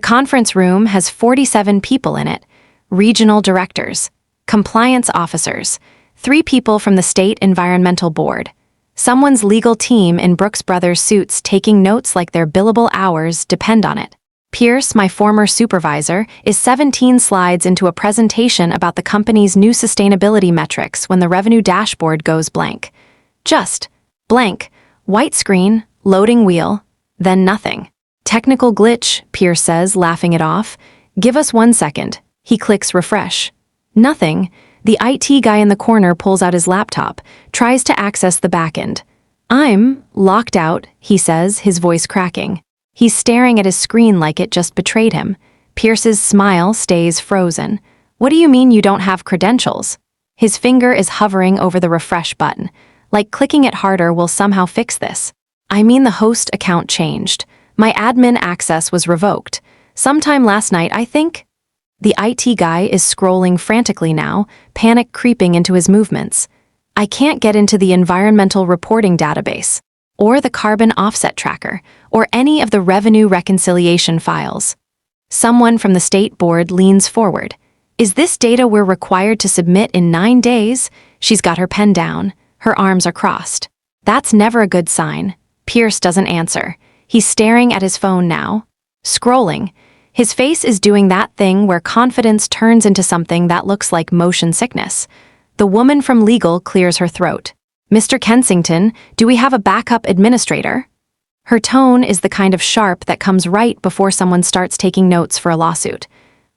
conference room has 47 people in it: regional directors, compliance officers, 3 people from the state environmental board, someone's legal team in Brooks Brothers suits taking notes like their billable hours depend on it. Pierce, my former supervisor, is 17 slides into a presentation about the company's new sustainability metrics when the revenue dashboard goes blank. Just blank, white screen, loading wheel, then nothing. Technical glitch, Pierce says, laughing it off. Give us 1 second. He clicks refresh. Nothing. The IT guy in the corner pulls out his laptop, tries to access the backend. I'm locked out, he says, his voice cracking. He's staring at his screen like it just betrayed him. Pierce's smile stays frozen. What do you mean you don't have credentials? His finger is hovering over the refresh button, like clicking it harder will somehow fix this. I mean, the host account changed. My admin access was revoked. Sometime last night, I think. The IT guy is scrolling frantically now, panic creeping into his movements. I can't get into the environmental reporting database, or the carbon offset tracker, or any of the revenue reconciliation files. Someone from the state board leans forward. Is this data we're required to submit in 9 days? She's got her pen down. Her arms are crossed. That's never a good sign. Pierce doesn't answer. He's staring at his phone now. Scrolling. His face is doing that thing where confidence turns into something that looks like motion sickness. The woman from legal clears her throat. Mr. Kensington, do we have a backup administrator? Her tone is the kind of sharp that comes right before someone starts taking notes for a lawsuit.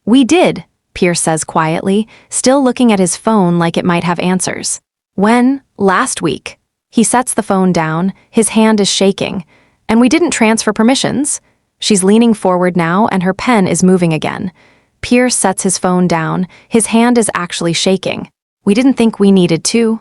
We did, Pierce says quietly, still looking at his phone like it might have answers. When? Last week. He sets the phone down, his hand is shaking. And we didn't transfer permissions. She's leaning forward now and her pen is moving again. Pierce sets his phone down, his hand is actually shaking. We didn't think we needed to.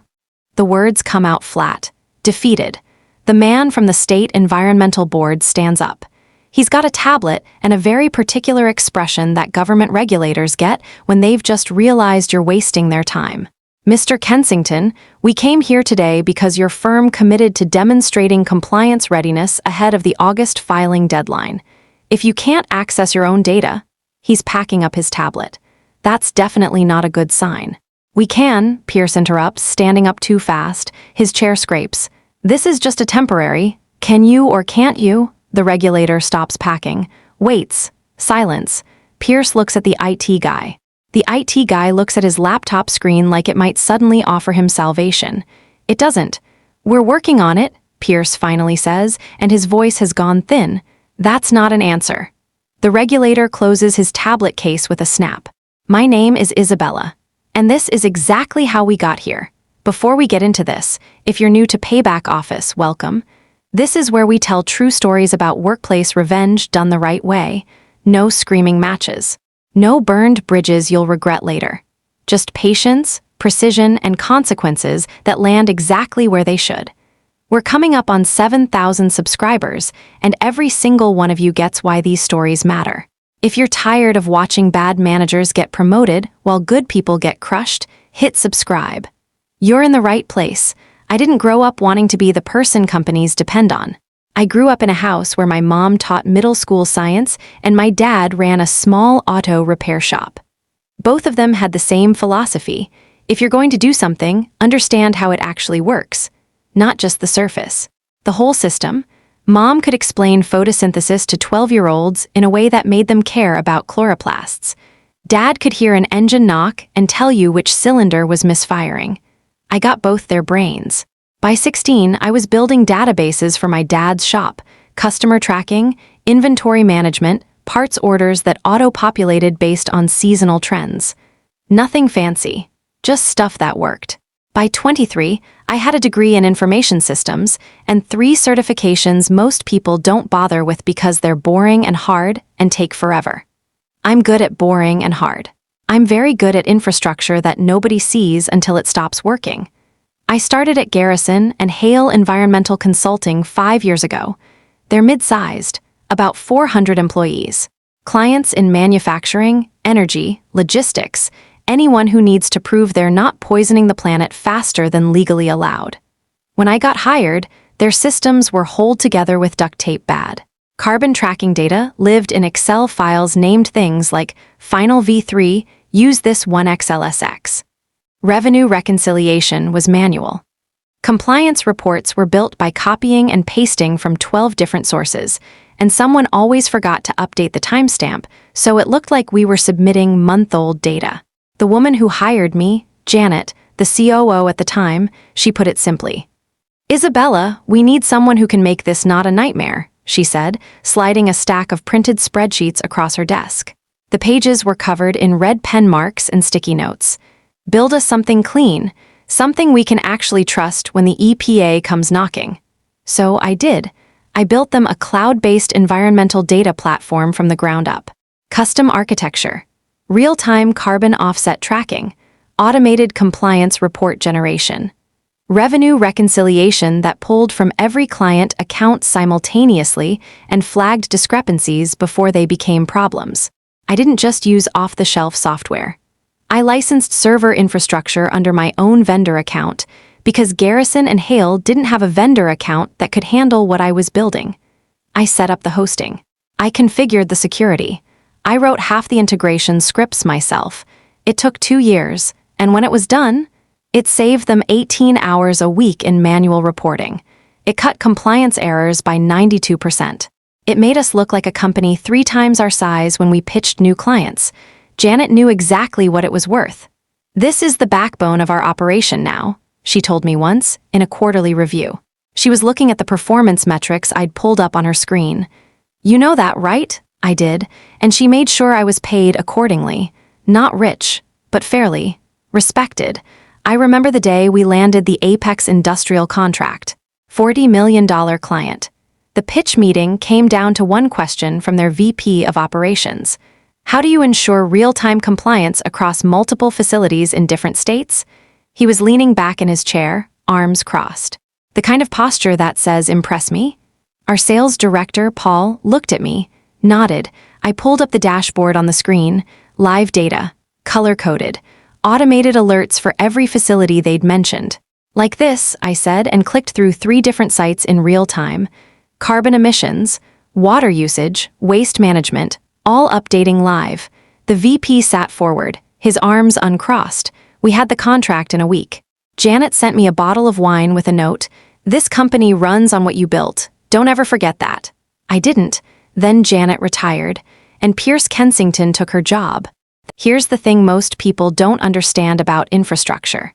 The words come out flat, defeated. The man from the state environmental board stands up. He's got a tablet and a very particular expression that government regulators get when they've just realized you're wasting their time. Mr. Kensington, we came here today because your firm committed to demonstrating compliance readiness ahead of the August filing deadline. If you can't access your own data, he's packing up his tablet. That's definitely not a good sign. We can, Pierce interrupts, standing up too fast. His chair scrapes. This is just a temporary. Can you or can't you? The regulator stops packing. Waits. Silence. Pierce looks at the IT guy. The IT guy looks at his laptop screen like it might suddenly offer him salvation. It doesn't. We're working on it, Pierce finally says, and his voice has gone thin. That's not an answer. The regulator closes his tablet case with a snap. My name is Isabella, and this is exactly how we got here. Before we get into this, if you're new to Payback office, welcome. This is where we tell true stories about workplace revenge done the right way. No screaming matches. No burned bridges you'll regret later. Just patience, precision, and consequences that land exactly where they should. We're coming up on 7,000 subscribers, and every single one of you gets why these stories matter. If you're tired of watching bad managers get promoted while good people get crushed, hit subscribe. You're in the right place. I didn't grow up wanting to be the person companies depend on. I grew up in a house where my mom taught middle school science and my dad ran a small auto repair shop. Both of them had the same philosophy. If you're going to do something, understand how it actually works, not just the surface. The whole system. Mom could explain photosynthesis to 12-year-olds in a way that made them care about chloroplasts. Dad could hear an engine knock and tell you which cylinder was misfiring. I got both their brains. By 16, I was building databases for my dad's shop, customer tracking, inventory management, parts orders that auto-populated based on seasonal trends. Nothing fancy, just stuff that worked. By 23, I had a degree in information systems and 3 certifications most people don't bother with because they're boring and hard and take forever. I'm good at boring and hard. I'm very good at infrastructure that nobody sees until it stops working. I started at Garrison and Hale Environmental Consulting 5 years ago. They're mid-sized, about 400 employees. Clients in manufacturing, energy, logistics, anyone who needs to prove they're not poisoning the planet faster than legally allowed. When I got hired, their systems were hold together with duct tape bad. Carbon tracking data lived in Excel files named things like Final V3, use this 1XLSX. Revenue reconciliation was manual. Compliance reports were built by copying and pasting from 12 different sources, and someone always forgot to update the timestamp, so it looked like we were submitting month-old data. The woman who hired me, Janet, the COO at the time, she put it simply. "Isabella, we need someone who can make this not a nightmare," she said, sliding a stack of printed spreadsheets across her desk. The pages were covered in red pen marks and sticky notes. "Build us something clean, something we can actually trust when the EPA comes knocking." So I did. I built them a cloud-based environmental data platform from the ground up. Custom architecture, real-time carbon offset tracking, automated compliance report generation, revenue reconciliation that pulled from every client account simultaneously and flagged discrepancies before they became problems. I didn't just use off-the-shelf software. I licensed server infrastructure under my own vendor account because Garrison and Hale didn't have a vendor account that could handle what I was building. I set up the hosting. I configured the security. I wrote half the integration scripts myself. It took 2 years, and when it was done, it saved them 18 hours a week in manual reporting. It cut compliance errors by 92%. It made us look like a company 3 times our size when we pitched new clients. Janet knew exactly what it was worth. "This is the backbone of our operation now," she told me once in a quarterly review. She was looking at the performance metrics I'd pulled up on her screen. "You know that, right?" I did, and she made sure I was paid accordingly. Not rich, but fairly. Respected. I remember the day we landed the Apex Industrial contract. $40 million client. The pitch meeting came down to one question from their VP of operations. "How do you ensure real-time compliance across multiple facilities in different states?" He was leaning back in his chair, arms crossed. The kind of posture that says, "Impress me?" Our sales director, Paul, looked at me, nodded. I pulled up the dashboard on the screen, live data, color-coded, automated alerts for every facility they'd mentioned. "Like this," I said, and clicked through 3 different sites in real time. Carbon emissions, water usage, waste management, all updating live. The VP sat forward, his arms uncrossed. We had the contract in a week. Janet sent me a bottle of wine with a note. "This company runs on what you built. Don't ever forget that." I didn't. Then Janet retired, and Pierce Kensington took her job. Here's the thing most people don't understand about infrastructure.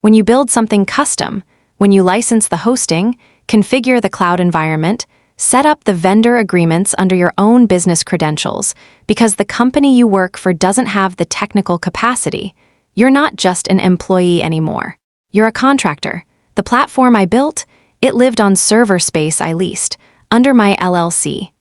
When you build something custom, when you license the hosting, configure the cloud environment, set up the vendor agreements under your own business credentials, because the company you work for doesn't have the technical capacity, you're not just an employee anymore. You're a contractor. The platform I built, it lived on server space I leased, under my LLC.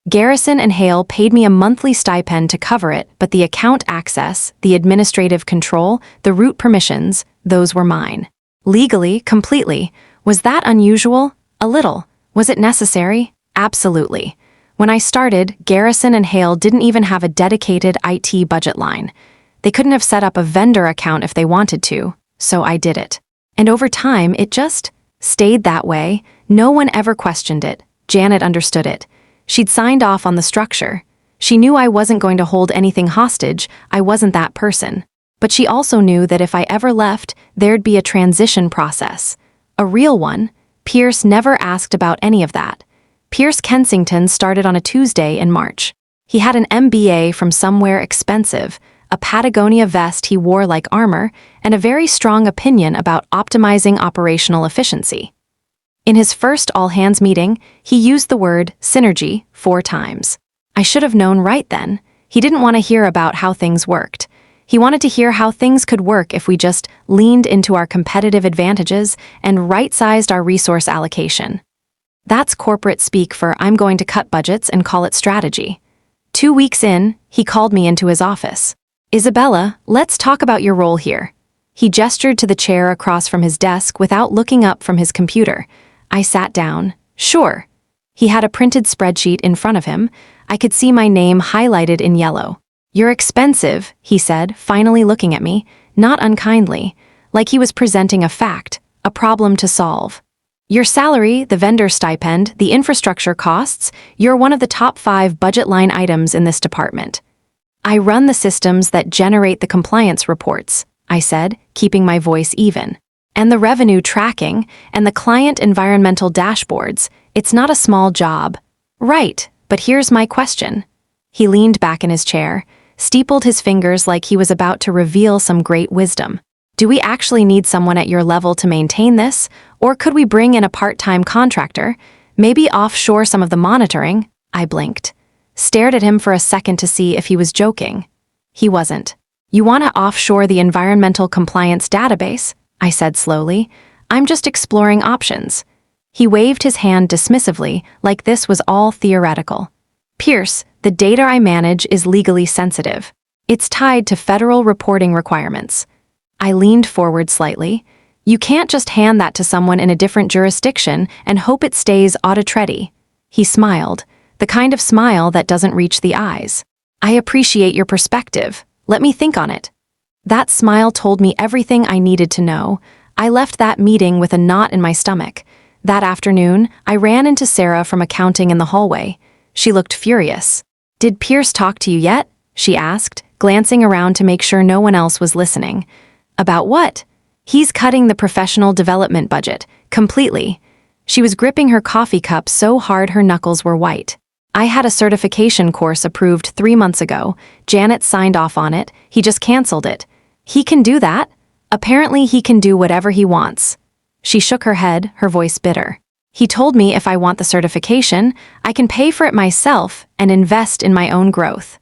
Garrison and Hale paid me a monthly stipend to cover it, but the account access, the administrative control, the root permissions, those were mine. Legally, completely. Was that unusual? A little. Was it necessary? Absolutely. When I started, Garrison and Hale didn't even have a dedicated IT budget line. They couldn't have set up a vendor account if they wanted to, so I did it. And over time, it just stayed that way. No one ever questioned it. Janet understood it. She'd signed off on the structure. She knew I wasn't going to hold anything hostage. I wasn't that person. But she also knew that if I ever left, there'd be a transition process. A real one. Pierce never asked about any of that. Pierce Kensington started on a Tuesday in March. He had an MBA from somewhere expensive, a Patagonia vest he wore like armor, and a very strong opinion about optimizing operational efficiency. In his first all-hands meeting, he used the word synergy 4 times. I should have known right then. He didn't want to hear about how things worked. He wanted to hear how things could work if we just leaned into our competitive advantages and right-sized our resource allocation. That's corporate speak for I'm going to cut budgets and call it strategy. 2 weeks in, he called me into his office. "Isabella, let's talk about your role here." He gestured to the chair across from his desk without looking up from his computer. I sat down. "Sure." He had a printed spreadsheet in front of him. I could see my name highlighted in yellow. "You're expensive," he said, finally looking at me, not unkindly, like he was presenting a fact, a problem to solve. Your salary, the vendor stipend, the infrastructure costs, you're one of the top 5 budget line items in this department. I run the systems that generate the compliance reports, I said, keeping my voice even. And the revenue tracking, and the client environmental dashboards, it's not a small job. Right, but here's my question. He leaned back in his chair, steepled his fingers like he was about to reveal some great wisdom. Do we actually need someone at your level to maintain this, or could we bring in a part-time contractor, maybe offshore some of the monitoring? I blinked, stared at him for a second to see if he was joking. He wasn't. You want to offshore the environmental compliance database? I said slowly. I'm just exploring options. He waved his hand dismissively, like this was all theoretical. Pierce, the data I manage is legally sensitive. It's tied to federal reporting requirements. I leaned forward slightly. You can't just hand that to someone in a different jurisdiction and hope it stays audit-ready. He smiled, the kind of smile that doesn't reach the eyes. I appreciate your perspective. Let me think on it. That smile told me everything I needed to know. I left that meeting with a knot in my stomach. That afternoon, I ran into Sarah from accounting in the hallway. She looked furious. Did Pierce talk to you yet? She asked, glancing around to make sure no one else was listening. About what? He's cutting the professional development budget, completely. She was gripping her coffee cup so hard her knuckles were white. I had a certification course approved 3 months ago. Janet signed off on it. He just canceled it. He can do that? Apparently he can do whatever he wants. She shook her head, her voice bitter. He told me if I want the certification, I can pay for it myself and invest in my own growth.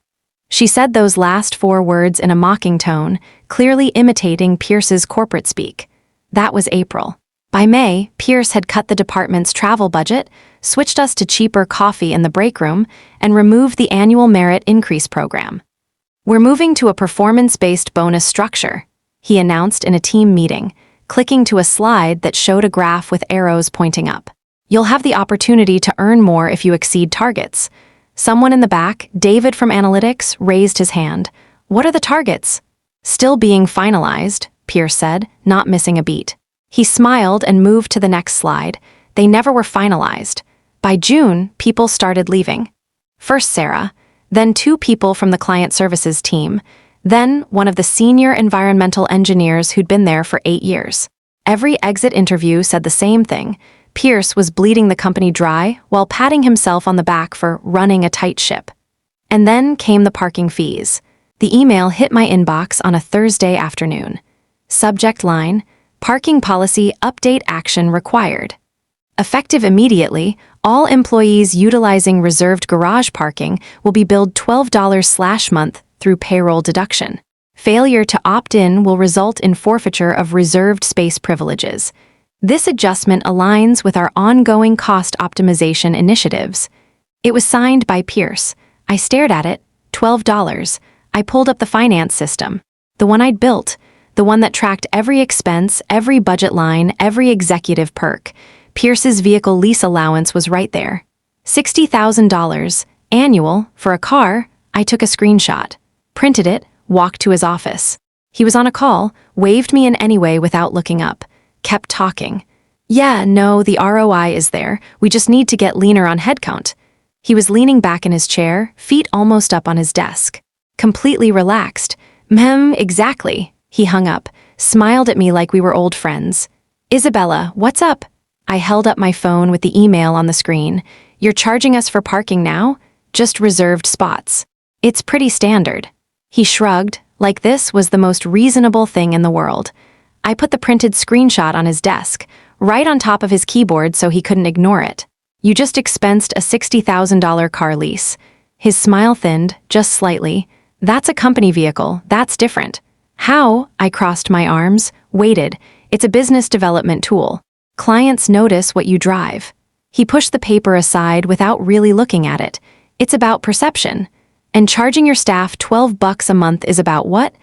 She said those last 4 words in a mocking tone, clearly imitating Pierce's corporate speak. That was April. By May, Pierce had cut the department's travel budget, switched us to cheaper coffee in the break room, and removed the annual merit increase program. We're moving to a performance-based bonus structure, he announced in a team meeting, clicking to a slide that showed a graph with arrows pointing up. You'll have the opportunity to earn more if you exceed targets. Someone in the back, David from Analytics, raised his hand. What are the targets? Still being finalized, Pierce said, not missing a beat. He smiled and moved to the next slide. They never were finalized. By June, people started leaving. First Sarah, then 2 people from the client services team, then one of the senior environmental engineers who'd been there for 8 years. Every exit interview said the same thing. Pierce was bleeding the company dry while patting himself on the back for running a tight ship. And then came the parking fees. The email hit my inbox on a Thursday afternoon. Subject line, Parking Policy Update Action Required. Effective immediately, all employees utilizing reserved garage parking will be billed $12/month through payroll deduction. Failure to opt in will result in forfeiture of reserved space privileges. This adjustment aligns with our ongoing cost optimization initiatives. It was signed by Pierce. I stared at it. $12. I pulled up the finance system. The one I'd built. The one that tracked every expense, every budget line, every executive perk. Pierce's vehicle lease allowance was right there. $60,000, annual, for a car. I took a screenshot, printed it, walked to his office. He was on a call, waved me in anyway without looking up, kept talking. Yeah, no, the ROI is there. We just need to get leaner on headcount. He was leaning back in his chair, feet almost up on his desk. Completely relaxed. Exactly. He hung up, smiled at me like we were old friends. Isabella, what's up? I held up my phone with the email on the screen. You're charging us for parking now? Just reserved spots. It's pretty standard. He shrugged, like this was the most reasonable thing in the world. I put the printed screenshot on his desk, right on top of his keyboard so he couldn't ignore it. You just expensed a $60,000 car lease. His smile thinned, just slightly. That's a company vehicle, that's different. How? I crossed my arms, waited. It's a business development tool. Clients notice what you drive. He pushed the paper aside without really looking at it. It's about perception. And charging your staff $12 a month is about what?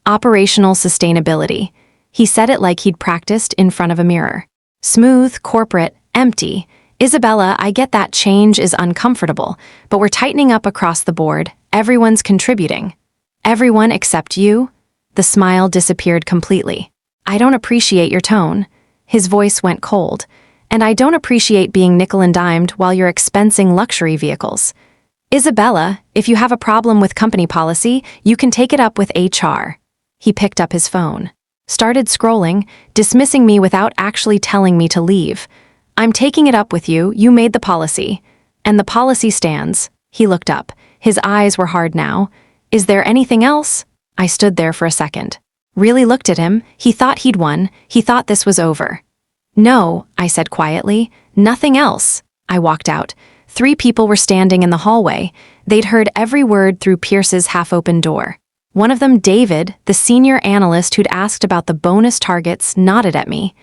Operational sustainability. He said it like he'd practiced in front of a mirror. Smooth, corporate, empty. Isabella, I get that change is uncomfortable, but we're tightening up across the board. Everyone's contributing. Everyone except you? The smile disappeared completely. I don't appreciate your tone. His voice went cold. And I don't appreciate being nickel and dimed while you're expensing luxury vehicles. Isabella, if you have a problem with company policy, you can take it up with HR. He picked up his phone, started scrolling, dismissing me without actually telling me to leave. I'm taking it up with you, you made the policy. And the policy stands. He looked up. His eyes were hard now. Is there anything else? I stood there for a second. Really looked at him. He thought he'd won. He thought this was over. No, I said quietly. Nothing else. I walked out. 3 people were standing in the hallway. They'd heard every word through Pierce's half-open door. One of them, David, the senior analyst who'd asked about the bonus targets, nodded at me.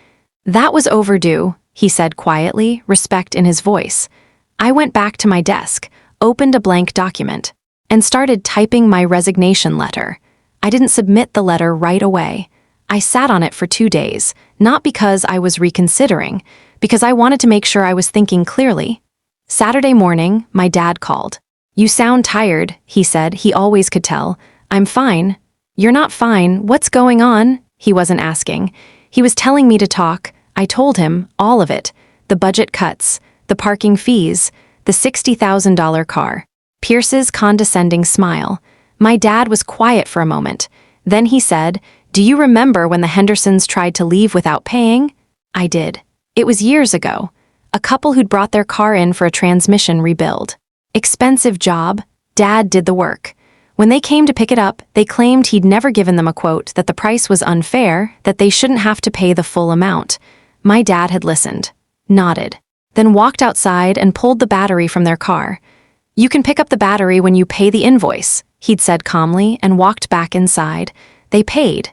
That was overdue, he said quietly, respect in his voice. I went back to my desk, opened a blank document, and started typing my resignation letter. I didn't submit the letter right away. I sat on it for 2 days, not because I was reconsidering, because I wanted to make sure I was thinking clearly. Saturday morning, my dad called. You sound tired, he said. He always could tell. I'm fine. You're not fine. What's going on? He wasn't asking. He was telling me to talk. I told him, all of it. The budget cuts, the parking fees, the $60,000 car. Pierce's condescending smile. My dad was quiet for a moment. Then he said, do you remember when the Hendersons tried to leave without paying? I did. It was years ago. A couple who'd brought their car in for a transmission rebuild. Expensive job. Dad did the work. When they came to pick it up, they claimed he'd never given them a quote, that the price was unfair, that they shouldn't have to pay the full amount. My dad had listened, nodded, then walked outside and pulled the battery from their car. You can pick up the battery when you pay the invoice, he'd said calmly, and walked back inside. They paid.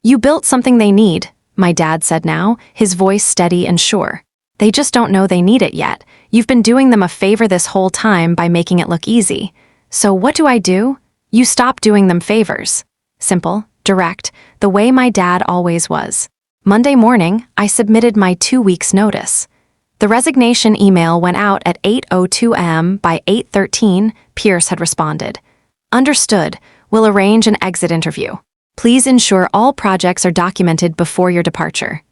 You built something they need, my dad said now, his voice steady and sure. They just don't know they need it yet. You've been doing them a favor this whole time by making it look easy. So what do? You stop doing them favors. Simple, direct, the way my dad always was. Monday morning, I submitted my 2 weeks' notice. The resignation email went out at 8:02 a.m. By 8:13, Pierce had responded. Understood. We'll arrange an exit interview. Please ensure all projects are documented before your departure.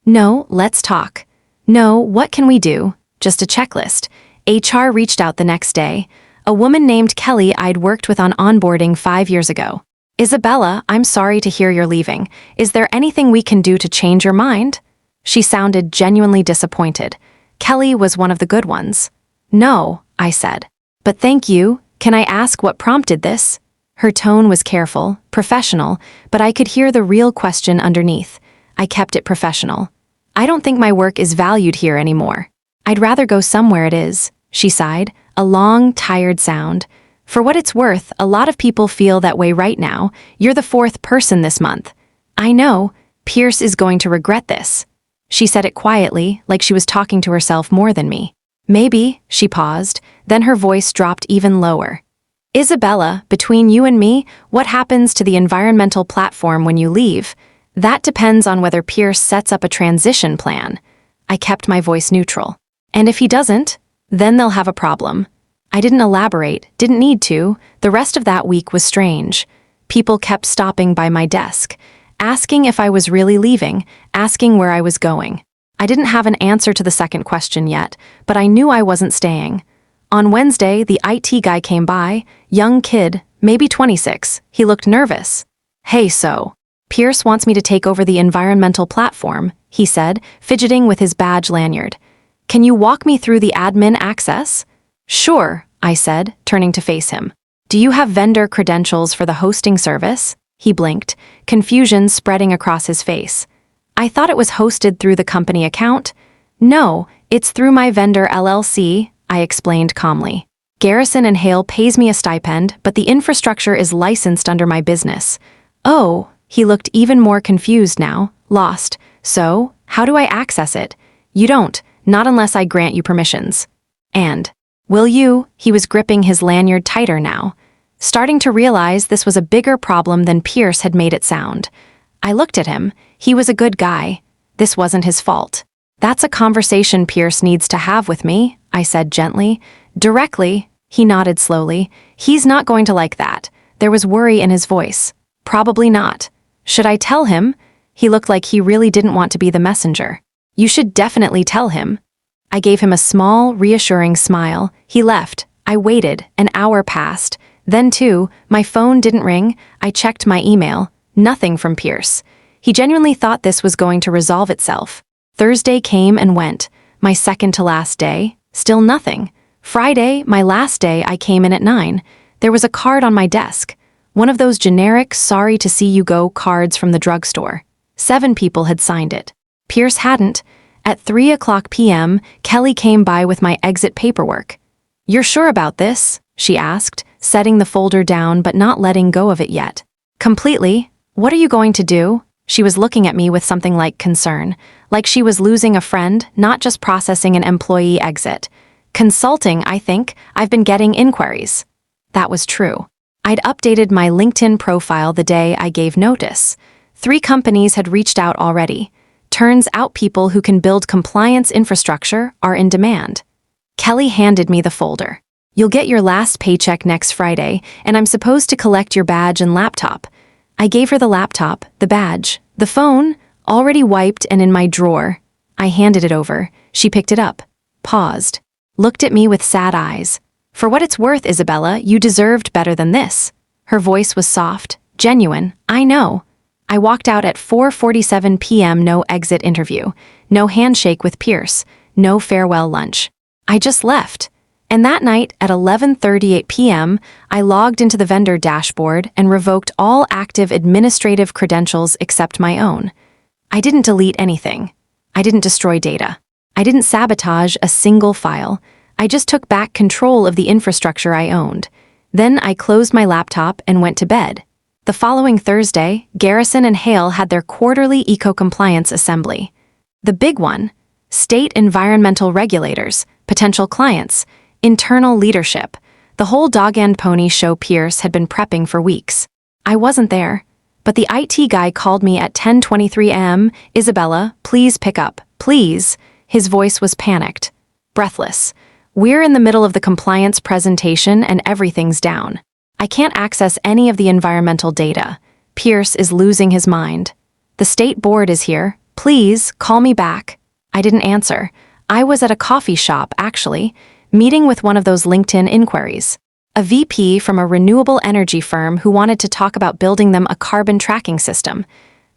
No, let's talk. No, what can we do? Just a checklist. HR reached out the next day. A woman named Kelly I'd worked with on onboarding 5 years ago. Isabella, I'm sorry to hear you're leaving. Is there anything we can do to change your mind? She sounded genuinely disappointed. Kelly was one of the good ones. No, I said. But thank you. Can I ask what prompted this? Her tone was careful, professional, but I could hear the real question underneath. I kept it professional. I don't think my work is valued here anymore. I'd rather go somewhere it is, she sighed, a long, tired sound. For what it's worth, a lot of people feel that way right now. You're the 4th person this month. I know, Pierce is going to regret this. She said it quietly, like she was talking to herself more than me. Maybe, she paused, then her voice dropped even lower. Isabella, between you and me, what happens to the environmental platform when you leave? That depends on whether Pierce sets up a transition plan. I kept my voice neutral. And if he doesn't, then they'll have a problem. I didn't elaborate, didn't need to. The rest of that week was strange. People kept stopping by my desk, asking if I was really leaving, asking where I was going. I didn't have an answer to the second question yet, but I knew I wasn't staying. On Wednesday, the IT guy came by, young kid, maybe 26. He looked nervous. Hey, so, Pierce wants me to take over the environmental platform, he said, fidgeting with his badge lanyard. Can you walk me through the admin access? Sure, I said, turning to face him. Do you have vendor credentials for the hosting service? He blinked, confusion spreading across his face. I thought it was hosted through the company account. No, it's through my vendor LLC, I explained calmly. Garrison and Hale pays me a stipend, but the infrastructure is licensed under my business. Oh, he looked even more confused now, lost. So, how do I access it? You don't, not unless I grant you permissions. And, will you? He was gripping his lanyard tighter now, starting to realize this was a bigger problem than Pierce had made it sound. I looked at him. He was a good guy. This wasn't his fault. That's a conversation Pierce needs to have with me, I said gently. Directly, he nodded slowly. He's not going to like that. There was worry in his voice. Probably not. Should I tell him? He looked like he really didn't want to be the messenger. You should definitely tell him, I gave him a small, reassuring smile. He left. I waited. An hour passed. Then, too, my phone didn't ring. I checked my email. Nothing from Pierce. He genuinely thought this was going to resolve itself. Thursday came and went. My second to last day. Still nothing. Friday, my last day, I came in at 9. There was a card on my desk. One of those generic, sorry to see you go cards from the drugstore. 7 people had signed it. Pierce hadn't. At 3:00 p.m., Kelly came by with my exit paperwork. "You're sure about this?" she asked, setting the folder down but not letting go of it yet. "Completely. What are you going to do?" She was looking at me with something like concern, like she was losing a friend, not just processing an employee exit. "Consulting, I think. I've been getting inquiries." That was true. I'd updated my LinkedIn profile the day I gave notice. 3 companies had reached out already. Turns out people who can build compliance infrastructure are in demand. Kelly handed me the folder. "You'll get your last paycheck next Friday, and I'm supposed to collect your badge and laptop." I gave her the laptop, the badge, the phone, already wiped and in my drawer. I handed it over. She picked it up, paused, looked at me with sad eyes. "For what it's worth, Isabella, you deserved better than this." Her voice was soft, genuine. "I know." I walked out at 4:47 p.m. No exit interview, no handshake with Pierce, no farewell lunch. I just left. And that night at 11:38 p.m., I logged into the vendor dashboard and revoked all active administrative credentials except my own. I didn't delete anything. I didn't destroy data. I didn't sabotage a single file. I just took back control of the infrastructure I owned. Then I closed my laptop and went to bed. The following Thursday, Garrison and Hale had their quarterly eco-compliance assembly. The big one: state environmental regulators, potential clients, internal leadership. The whole dog and pony show Pierce had been prepping for weeks. I wasn't there, but the IT guy called me at 10:23 a.m. "Isabella, please pick up, please." His voice was panicked, breathless. "We're in the middle of the compliance presentation and everything's down. I can't access any of the environmental data. Pierce is losing his mind. The state board is here. Please call me back." I didn't answer. I was at a coffee shop, actually, meeting with one of those LinkedIn inquiries. A VP from a renewable energy firm who wanted to talk about building them a carbon tracking system.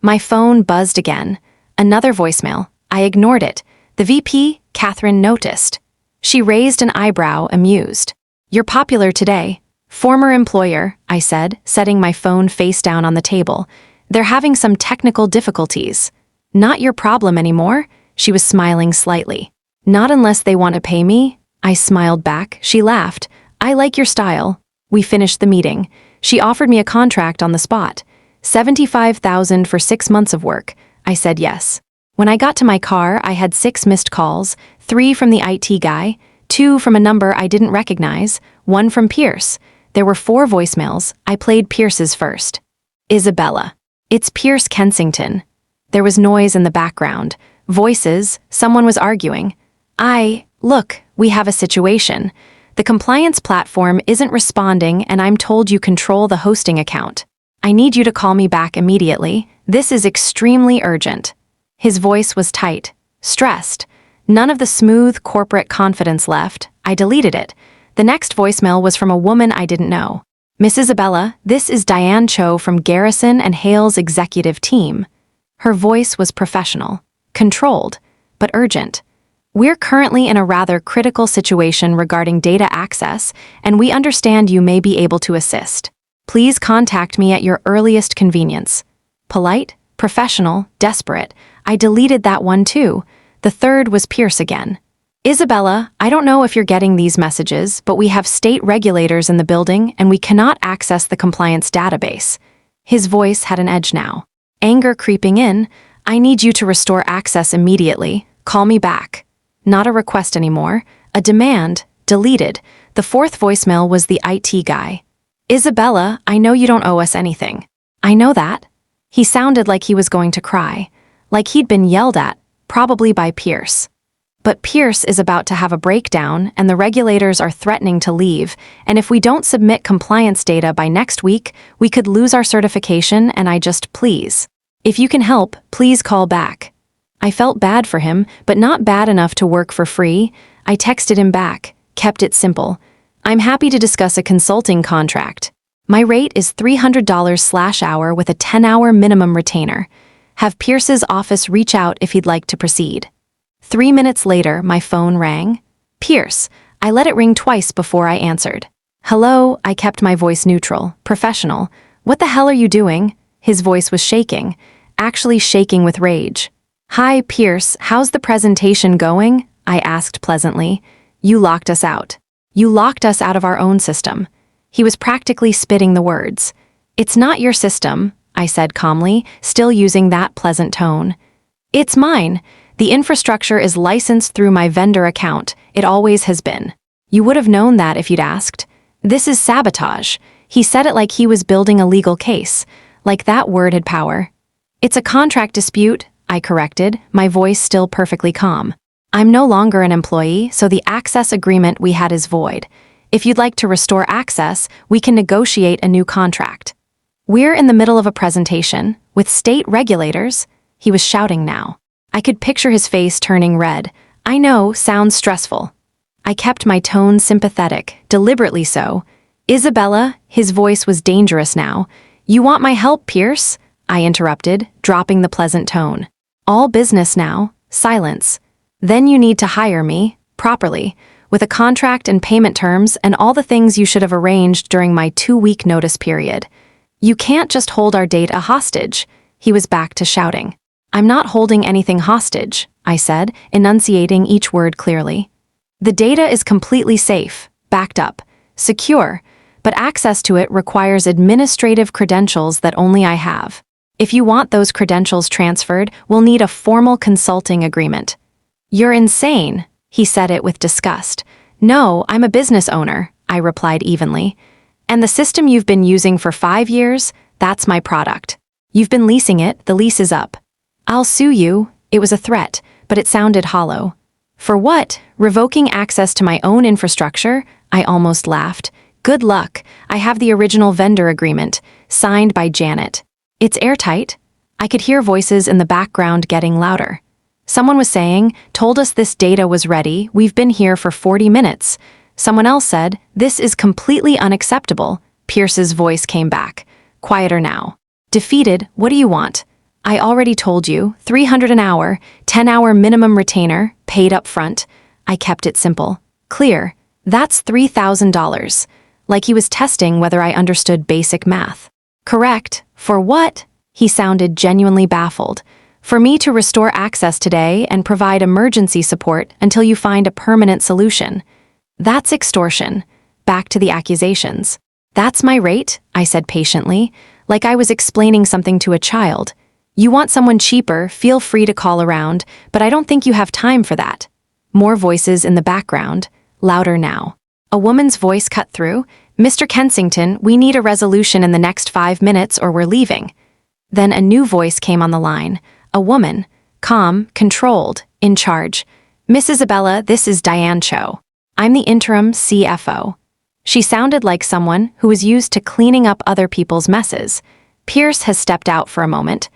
My phone buzzed again. Another voicemail. I ignored it. The VP, Catherine, noticed. She raised an eyebrow, amused. "You're popular today." "Former employer," I said, setting my phone face down on the table. "They're having some technical difficulties." "Not your problem anymore?" She was smiling slightly. "Not unless they want to pay me." I smiled back. She laughed. "I like your style." We finished the meeting. She offered me a contract on the spot. $75,000 for 6 months of work. I said yes. When I got to my car, I had 6 missed calls, 3 from the IT guy, 2 from a number I didn't recognize, 1 from Pierce. There were 4 voicemails. I played Pierce's first. "Isabella. It's Pierce Kensington." There was noise in the background. Voices. Someone was arguing. Look, we have a situation. The compliance platform isn't responding and I'm told you control the hosting account. I need you to call me back immediately. This is extremely urgent." His voice was tight, stressed. None of the smooth corporate confidence left. I deleted it. The next voicemail was from a woman I didn't know. "Miss Isabella, this is Diane Cho from Garrison and Hale's executive team." Her voice was professional, controlled, but urgent. "We're currently in a rather critical situation regarding data access, and we understand you may be able to assist. Please contact me at your earliest convenience." Polite, professional, desperate. I deleted that one too. The third was Pierce again. "Isabella, I don't know if you're getting these messages, but we have state regulators in the building and we cannot access the compliance database." His voice had an edge now. Anger creeping in. "I need you to restore access immediately. Call me back." Not a request anymore. A demand. Deleted. The 4th voicemail was the IT guy. "Isabella, I know you don't owe us anything." "I know that." He sounded like he was going to cry. Like he'd been yelled at, probably by Pierce. "But Pierce is about to have a breakdown and the regulators are threatening to leave, and if we don't submit compliance data by next week, we could lose our certification and please. If you can help, please call back." I felt bad for him, but not bad enough to work for free. I texted him back, kept it simple. I'm happy to discuss a consulting contract. My rate is $300/hour with a 10-hour minimum retainer. Have Pierce's office reach out if he'd like to proceed. 3 minutes later, my phone rang. Pierce. I let it ring twice before I answered. Hello, I kept my voice neutral, professional. What the hell are you doing? His voice was shaking, actually shaking with rage. Hi, Pierce, how's the presentation going? I asked pleasantly. You locked us out. You locked us out of our own system. He was practically spitting the words. It's not your system, I said calmly, still using that pleasant tone. It's mine. The infrastructure is licensed through my vendor account. It always has been. You would have known that if you'd asked. This is sabotage. He said it like he was building a legal case, like that word had power. It's a contract dispute, I corrected, my voice still perfectly calm. I'm no longer an employee, so the access agreement we had is void. If you'd like to restore access, we can negotiate a new contract. We're in the middle of a presentation, with state regulators. He was shouting now. I could picture his face turning red. I know, sounds stressful. I kept my tone sympathetic, deliberately so. Isabella, his voice was dangerous now. You want my help, Pierce? I interrupted, dropping the pleasant tone. All business now, silence. Then you need to hire me, properly, with a contract and payment terms and all the things you should have arranged during my 2-week notice period. You can't just hold our data hostage. He was back to shouting. I'm not holding anything hostage, I said, enunciating each word clearly. The data is completely safe, backed up, secure, but access to it requires administrative credentials that only I have. If you want those credentials transferred, we'll need a formal consulting agreement. You're insane, he said it with disgust. No, I'm a business owner, I replied evenly. And the system you've been using for 5 years, that's my product. You've been leasing it, the lease is up. I'll sue you. It was a threat, but it sounded hollow. For what? Revoking access to my own infrastructure? I almost laughed. Good luck. I have the original vendor agreement, signed by Janet. It's airtight. I could hear voices in the background getting louder. Someone was saying, told us this data was ready, we've been here for 40 minutes. Someone else said, this is completely unacceptable. Pierce's voice came back. Quieter now. Defeated, what do you want? I already told you, $300 an hour, 10-hour minimum retainer, paid up front. I kept it simple. Clear. That's $3,000. Like he was testing whether I understood basic math. Correct. For what? He sounded genuinely baffled. For me to restore access today and provide emergency support until you find a permanent solution. That's extortion. Back to the accusations. That's my rate, I said patiently, like I was explaining something to a child. You want someone cheaper, feel free to call around, but I don't think you have time for that. More voices in the background, louder now. A woman's voice cut through. Mr. Kensington, we need a resolution in the next 5 minutes or we're leaving. Then a new voice came on the line. A woman, calm, controlled, in charge. Miss Isabella, this is Diane Cho. I'm the interim CFO. She sounded like someone who was used to cleaning up other people's messes. Pierce has stepped out for a moment.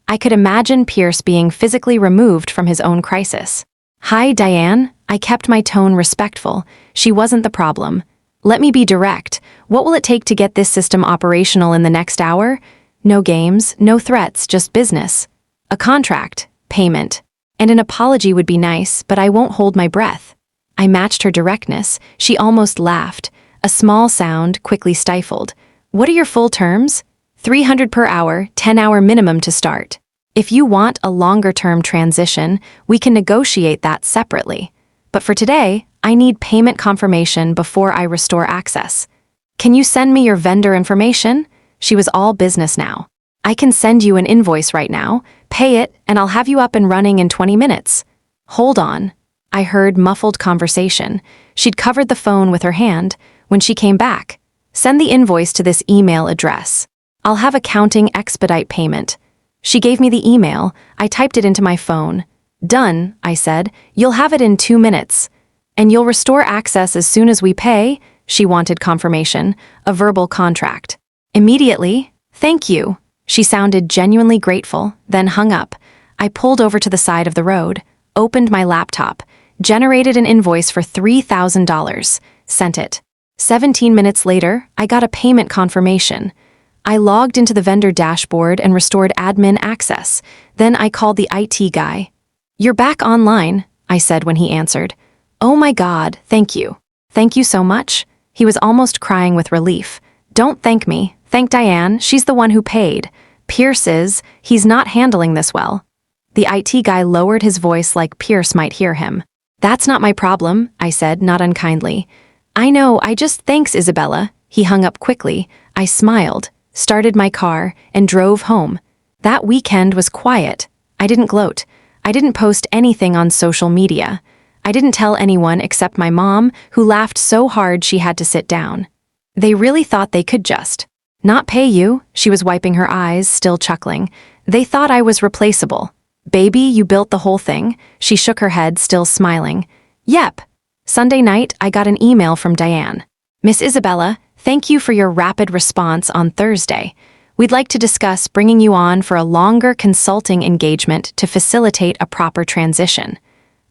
I could imagine Pierce being physically removed from his own crisis. Hi, Diane. I kept my tone respectful. She wasn't the problem. Let me be direct. What will it take to get this system operational in the next hour? No games, no threats, just business. A contract, payment. And an apology would be nice, but I won't hold my breath. I matched her directness. She almost laughed. A small sound, quickly stifled. What are your full terms? $300 per hour, 10-hour minimum to start. If you want a longer-term transition, we can negotiate that separately. But for today, I need payment confirmation before I restore access. Can you send me your vendor information? She was all business now. I can send you an invoice right now, pay it, and I'll have you up and running in 20 minutes. Hold on. I heard muffled conversation. She'd covered the phone with her hand. When she came back, send the invoice to this email address. I'll have accounting expedite payment. She gave me the email. I typed it into my phone. Done, I said. You'll have it in 2 minutes. And you'll restore access as soon as we pay? She wanted confirmation, a verbal contract. Immediately, thank you. She sounded genuinely grateful, then hung up. I pulled over to the side of the road, opened my laptop, generated an invoice for $3,000, sent it. 17 minutes later, I got a payment confirmation. I logged into the vendor dashboard and restored admin access. Then I called the IT guy. "You're back online," I said when he answered. "Oh my God, thank you. Thank you so much." He was almost crying with relief. "Don't thank me. Thank Diane, she's the one who paid. He's not handling this well." The IT guy lowered his voice like Pierce might hear him. "That's not my problem," I said, not unkindly. "I know, thanks, Isabella." He hung up quickly. I smiled, started my car, and drove home. That weekend was quiet. I didn't gloat. I didn't post anything on social media. I didn't tell anyone except my mom, who laughed so hard she had to sit down. They really thought they could just not pay you. She was wiping her eyes, still chuckling. They thought I was replaceable. "Baby, you built the whole thing?" She shook her head, still smiling. "Yep." Sunday night, I got an email from Diane. "Miss Isabella, thank you for your rapid response on Thursday. We'd like to discuss bringing you on for a longer consulting engagement to facilitate a proper transition.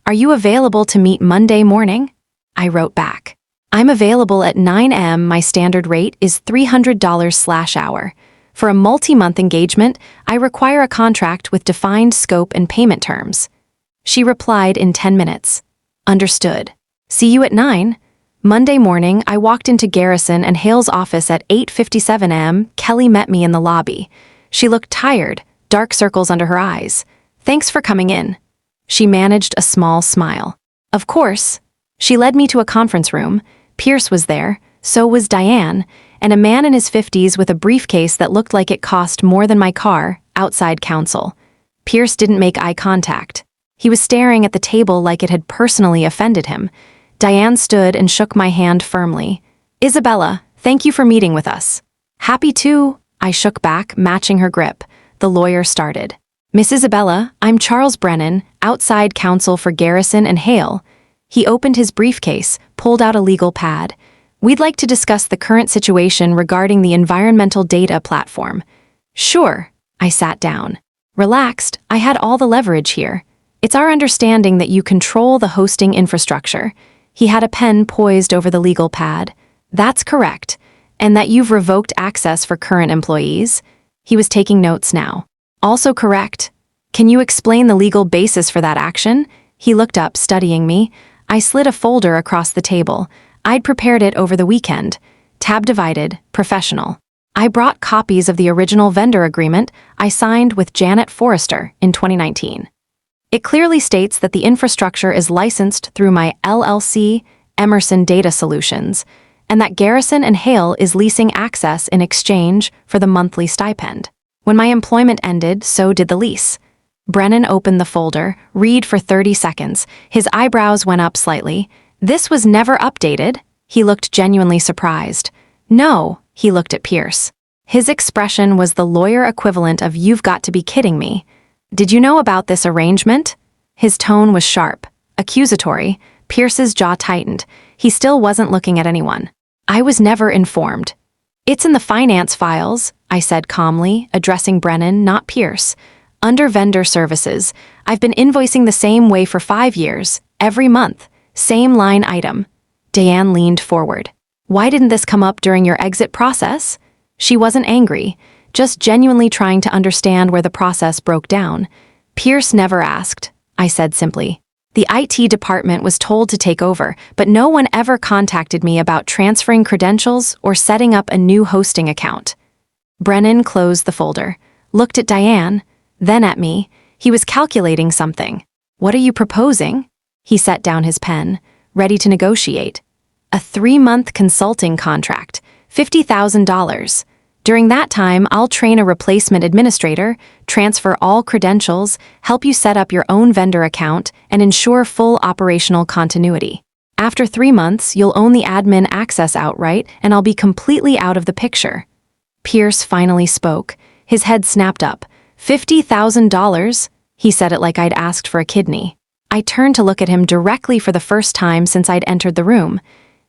Are you available to meet Monday morning?" I wrote back. "I'm available at 9 a.m. My standard rate is $300/hour. For a multi-month engagement, I require a contract with defined scope and payment terms." She replied in 10 minutes. "Understood. See you at 9. Monday morning, I walked into Garrison and Hale's office at 8:57 a.m. Kelly met me in the lobby. She looked tired, dark circles under her eyes. "Thanks for coming in." She managed a small smile. "Of course." She led me to a conference room. Pierce was there, so was Diane, and a man in his 50s with a briefcase that looked like it cost more than my car, outside counsel. Pierce didn't make eye contact. He was staring at the table like it had personally offended him. Diane stood and shook my hand firmly. "Isabella, thank you for meeting with us." "Happy to," I shook back, matching her grip. The lawyer started. "Miss Isabella, I'm Charles Brennan, outside counsel for Garrison and Hale." He opened his briefcase, pulled out a legal pad. "We'd like to discuss the current situation regarding the environmental data platform." "Sure." I sat down. Relaxed, I had all the leverage here. "It's our understanding that you control the hosting infrastructure." He had a pen poised over the legal pad. "That's correct. And that you've revoked access for current employees." He was taking notes now. "Also correct. Can you explain the legal basis for that action?" He looked up, studying me. I slid a folder across the table. I'd prepared it over the weekend. Tab divided, professional. I brought copies of the original vendor agreement I signed with Janet Forrester in 2019. It clearly states that the infrastructure is licensed through my LLC, Emerson Data Solutions, and that Garrison and Hale is leasing access in exchange for the monthly stipend. When my employment ended, so did the lease. Brennan opened the folder, read for 30 seconds. His eyebrows went up slightly. "This was never updated?" He looked genuinely surprised. "No," he looked at Pierce. His expression was the lawyer equivalent of "You've got to be kidding me." "Did you know about this arrangement?" His tone was sharp, accusatory. Pierce's jaw tightened. He still wasn't looking at anyone. "I was never informed." "It's in the finance files," I said calmly, addressing Brennan, not Pierce. "Under vendor services, I've been invoicing the same way for 5 years, every month, same line item." Diane leaned forward. "Why didn't this come up during your exit process?" She wasn't angry, just genuinely trying to understand where the process broke down. "Pierce never asked," I said simply. "The IT department was told to take over, but no one ever contacted me about transferring credentials or setting up a new hosting account." Brennan closed the folder, looked at Diane, then at me. He was calculating something. "What are you proposing?" He set down his pen, ready to negotiate. "A 3-month consulting contract, $50,000. During that time, I'll train a replacement administrator, transfer all credentials, help you set up your own vendor account, and ensure full operational continuity. After 3 months, you'll own the admin access outright, and I'll be completely out of the picture." Pierce finally spoke. His head snapped up. $50,000? He said it like I'd asked for a kidney. I turned to look at him directly for the first time since I'd entered the room.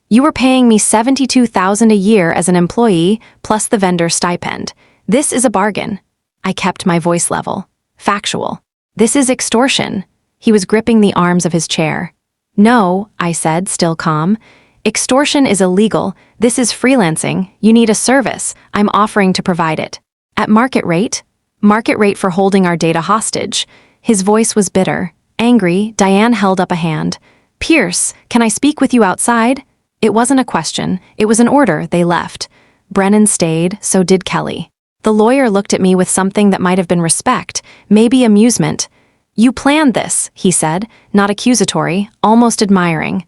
"You were paying me $72,000 a year as an employee, plus the vendor stipend. This is a bargain." I kept my voice level. "Factual. This is extortion. He was gripping the arms of his chair. No, I said, still calm. Extortion is illegal. This is freelancing. You need a service. I'm offering to provide it. At market rate? Market rate for holding our data hostage. His voice was bitter. Angry, Diane held up a hand. Pierce, can I speak with you outside? It wasn't a question. It was an order. They left. Brennan stayed, so did Kelly. The lawyer looked at me with something that might have been respect, maybe amusement. You planned this, he said, not accusatory, almost admiring.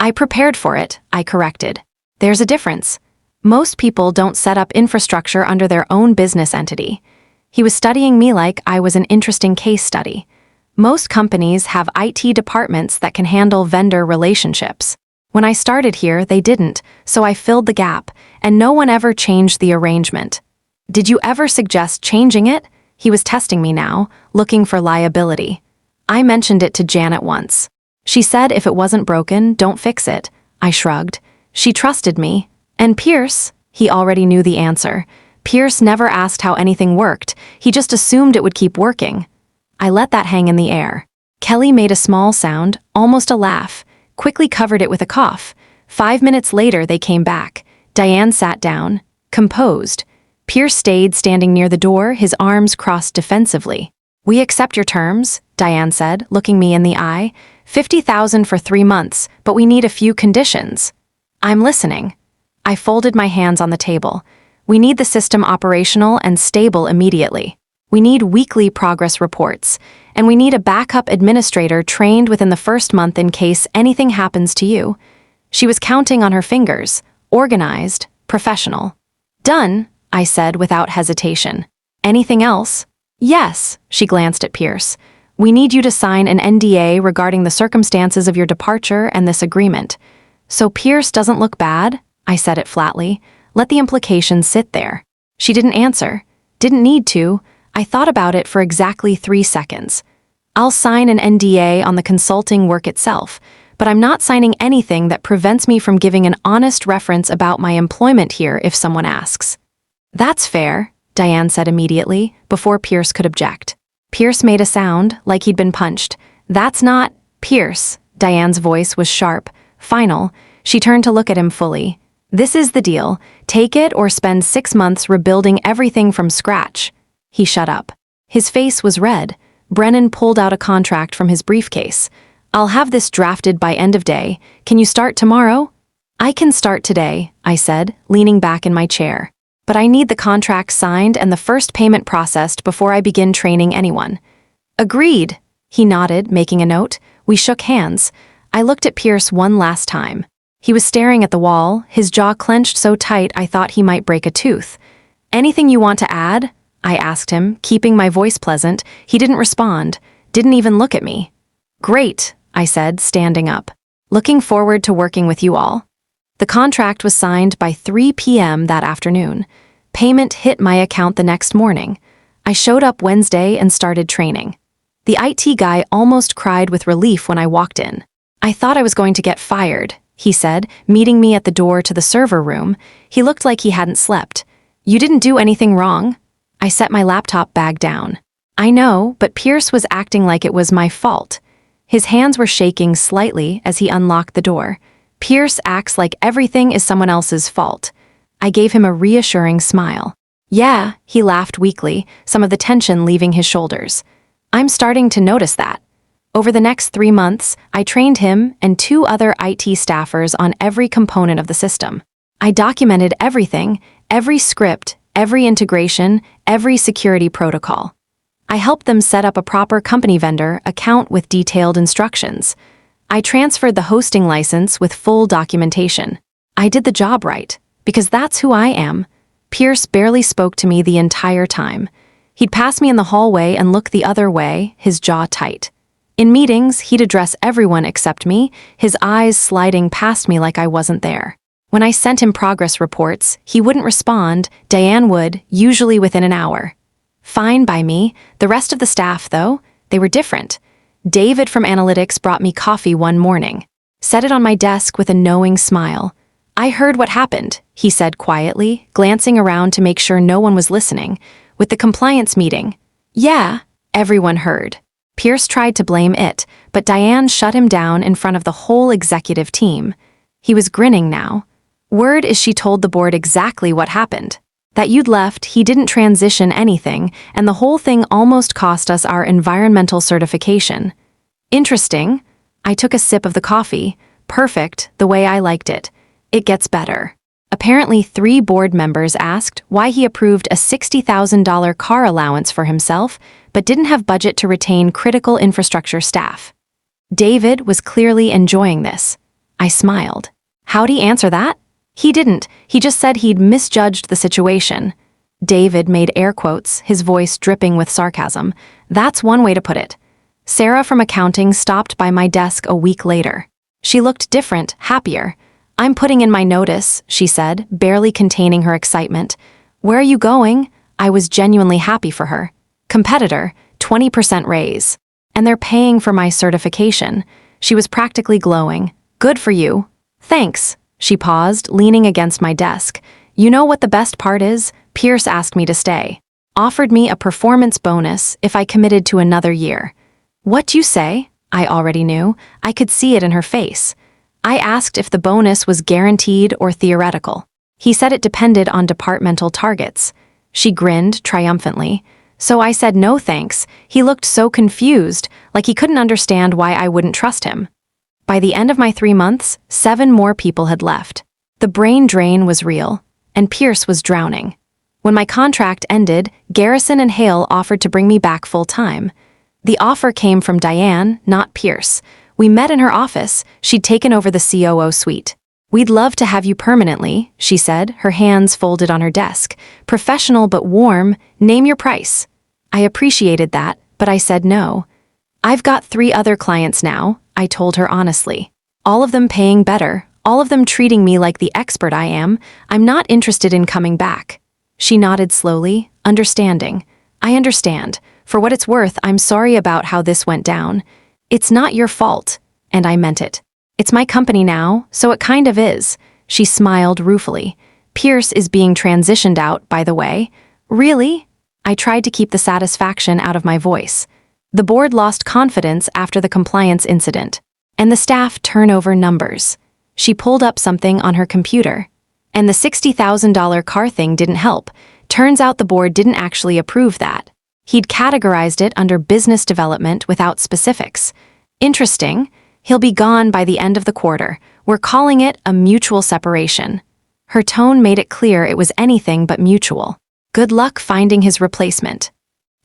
I prepared for it, I corrected. There's a difference. Most people don't set up infrastructure under their own business entity. He was studying me like I was an interesting case study. Most companies have IT departments that can handle vendor relationships. When I started here, they didn't, so I filled the gap, and no one ever changed the arrangement. Did you ever suggest changing it? He was testing me now, looking for liability. I mentioned it to Janet once. She said if it wasn't broken, don't fix it. I shrugged. She trusted me. And Pierce? He already knew the answer. Pierce never asked how anything worked. He just assumed it would keep working. I let that hang in the air. Kelly made a small sound, almost a laugh, quickly covered it with a cough. 5 minutes later, they came back. Diane sat down, composed. Pierce stayed standing near the door, his arms crossed defensively. We accept your terms, Diane said, looking me in the eye. 50,000 for 3 months, but we need a few conditions. I'm listening. I folded my hands on the table. We need the system operational and stable immediately. We need weekly progress reports, and we need a backup administrator trained within the first month in case anything happens to you. She was counting on her fingers, organized, professional. Done, I said without hesitation. Anything else? Yes, she glanced at Pierce. We need you to sign an NDA regarding the circumstances of your departure and this agreement. So Pierce doesn't look bad? I said it flatly. Let the implications sit there. She didn't answer. Didn't need to. I thought about it for exactly 3 seconds. I'll sign an NDA on the consulting work itself, but I'm not signing anything that prevents me from giving an honest reference about my employment here if someone asks. That's fair, Diane said immediately, before Pierce could object. Pierce made a sound, like he'd been punched. That's not Pierce. Diane's voice was sharp, final. She turned to look at him fully. This is the deal. Take it or spend 6 months rebuilding everything from scratch. He shut up. His face was red. Brennan pulled out a contract from his briefcase. I'll have this drafted by end of day. Can you start tomorrow? I can start today, I said, leaning back in my chair. But I need the contract signed and the first payment processed before I begin training anyone. Agreed. He nodded, making a note. We shook hands. I looked at Pierce one last time. He was staring at the wall, his jaw clenched so tight I thought he might break a tooth. Anything you want to add? I asked him, keeping my voice pleasant. He didn't respond, didn't even look at me. Great, I said, standing up. Looking forward to working with you all. The contract was signed by 3 p.m. that afternoon. Payment hit my account the next morning. I showed up Wednesday and started training. The IT guy almost cried with relief when I walked in. I thought I was going to get fired, he said, meeting me at the door to the server room. He looked like he hadn't slept. You didn't do anything wrong. I set my laptop bag down. I know, but Pierce was acting like it was my fault. His hands were shaking slightly as he unlocked the door. Pierce acts like everything is someone else's fault. I gave him a reassuring smile. Yeah, he laughed weakly, some of the tension leaving his shoulders. I'm starting to notice that. Over the next 3 months, I trained him and 2 other IT staffers on every component of the system. I documented everything, every script, every integration, every security protocol. I helped them set up a proper company vendor account with detailed instructions. I transferred the hosting license with full documentation. I did the job right, because that's who I am. Pierce barely spoke to me the entire time. He'd pass me in the hallway and look the other way, his jaw tight. In meetings, he'd address everyone except me, his eyes sliding past me like I wasn't there. When I sent him progress reports, he wouldn't respond. Diane would, usually within an hour. Fine by me. The rest of the staff, though, they were different. David from Analytics brought me coffee one morning. Set it on my desk with a knowing smile. I heard what happened, he said quietly, glancing around to make sure no one was listening. With the compliance meeting. Yeah, everyone heard. Pierce tried to blame it, but Diane shut him down in front of the whole executive team. He was grinning now. Word is she told the board exactly what happened. That you'd left, he didn't transition anything, and the whole thing almost cost us our environmental certification. Interesting. I took a sip of the coffee. Perfect, the way I liked it. It gets better. Apparently 3 board members asked why he approved a $60,000 car allowance for himself, but didn't have budget to retain critical infrastructure staff. David was clearly enjoying this. I smiled. How'd he answer that? He didn't. He just said he'd misjudged the situation. David made air quotes, his voice dripping with sarcasm. That's one way to put it. Sarah from accounting stopped by my desk a week later. She looked different, happier. I'm putting in my notice, she said, barely containing her excitement. Where are you going? I was genuinely happy for her. Competitor, 20% raise. And they're paying for my certification. She was practically glowing. Good for you. Thanks. She paused, leaning against my desk. You know what the best part is? Pierce asked me to stay. Offered me a performance bonus if I committed to another year. What'd you say? I already knew. I could see it in her face. I asked if the bonus was guaranteed or theoretical. He said it depended on departmental targets. She grinned triumphantly. So I said no thanks. He looked so confused, like he couldn't understand why I wouldn't trust him. By the end of my 3 months, 7 more people had left. The brain drain was real, and Pierce was drowning. When my contract ended, Garrison and Hale offered to bring me back full-time. The offer came from Diane, not Pierce. We met in her office. She'd taken over the COO suite. We'd love to have you permanently, she said, her hands folded on her desk. Professional but warm, name your price. I appreciated that, but I said no. I've got 3 other clients now, I told her honestly. All of them paying better, all of them treating me like the expert I am. I'm not interested in coming back. She nodded slowly, understanding. I understand. For what it's worth, I'm sorry about how this went down. It's not your fault, and I meant it. It's my company now, so it kind of is. She smiled ruefully. Pierce is being transitioned out, by the way. Really? I tried to keep the satisfaction out of my voice. The board lost confidence after the compliance incident, and the staff turnover numbers. She pulled up something on her computer. And the $60,000 car thing didn't help. Turns out the board didn't actually approve that. He'd categorized it under business development without specifics. Interesting. He'll be gone by the end of the quarter. We're calling it a mutual separation. Her tone made it clear it was anything but mutual. Good luck finding his replacement.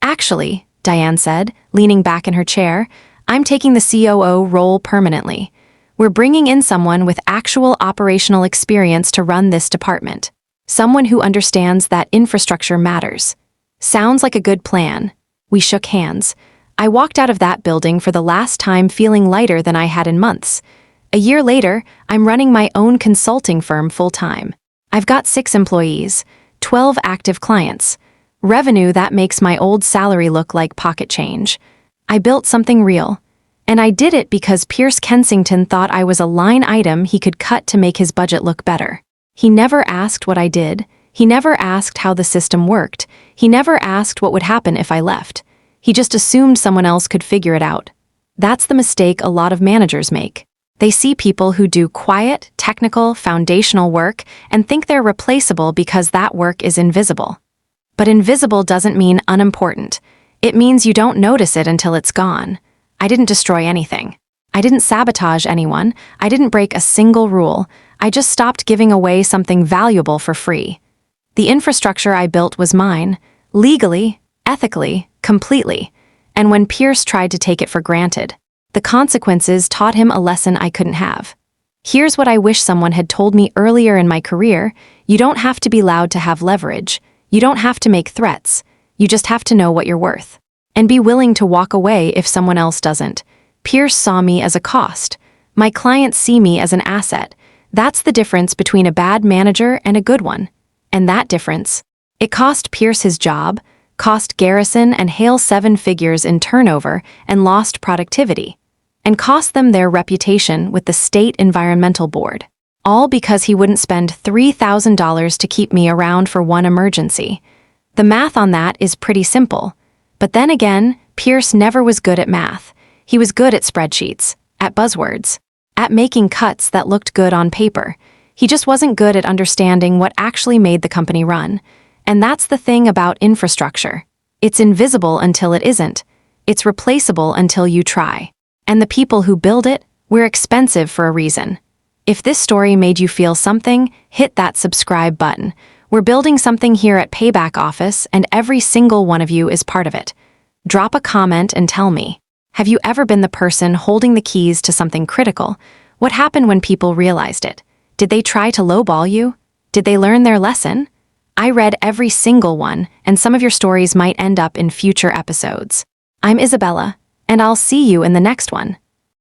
Actually, Diane said, leaning back in her chair, I'm taking the COO role permanently. We're bringing in someone with actual operational experience to run this department. Someone who understands that infrastructure matters. Sounds like a good plan. We shook hands. I walked out of that building for the last time feeling lighter than I had in months. A year later, I'm running my own consulting firm full-time. I've got 6 employees, 12 active clients. Revenue that makes my old salary look like pocket change. I built something real. And I did it because Pierce Kensington thought I was a line item he could cut to make his budget look better. He never asked what I did. He never asked how the system worked. He never asked what would happen if I left. He just assumed someone else could figure it out. That's the mistake a lot of managers make. They see people who do quiet, technical, foundational work and think they're replaceable because that work is invisible. But invisible doesn't mean unimportant. It means you don't notice it until it's gone. I didn't destroy anything. I didn't sabotage anyone. I didn't break a single rule. I just stopped giving away something valuable for free. The infrastructure I built was mine, legally, ethically, completely. And when Pierce tried to take it for granted, the consequences taught him a lesson I couldn't have. Here's what I wish someone had told me earlier in my career. You don't have to be loud to have leverage. You don't have to make threats. You just have to know what you're worth. And be willing to walk away if someone else doesn't. Pierce saw me as a cost. My clients see me as an asset. That's the difference between a bad manager and a good one. And that difference, it cost Pierce his job, cost Garrison and Hale 7 figures in turnover and lost productivity, and cost them their reputation with the State Environmental Board. All because he wouldn't spend $3,000 to keep me around for one emergency. The math on that is pretty simple. But then again, Pierce never was good at math. He was good at spreadsheets, at buzzwords, at making cuts that looked good on paper. He just wasn't good at understanding what actually made the company run. And that's the thing about infrastructure. It's invisible until it isn't. It's replaceable until you try. And the people who build it, we're expensive for a reason. If this story made you feel something, hit that subscribe button. We're building something here at Payback Office, and every single one of you is part of it. Drop a comment and tell me. Have you ever been the person holding the keys to something critical? What happened when people realized it? Did they try to lowball you? Did they learn their lesson? I read every single one, and some of your stories might end up in future episodes. I'm Isabella, and I'll see you in the next one.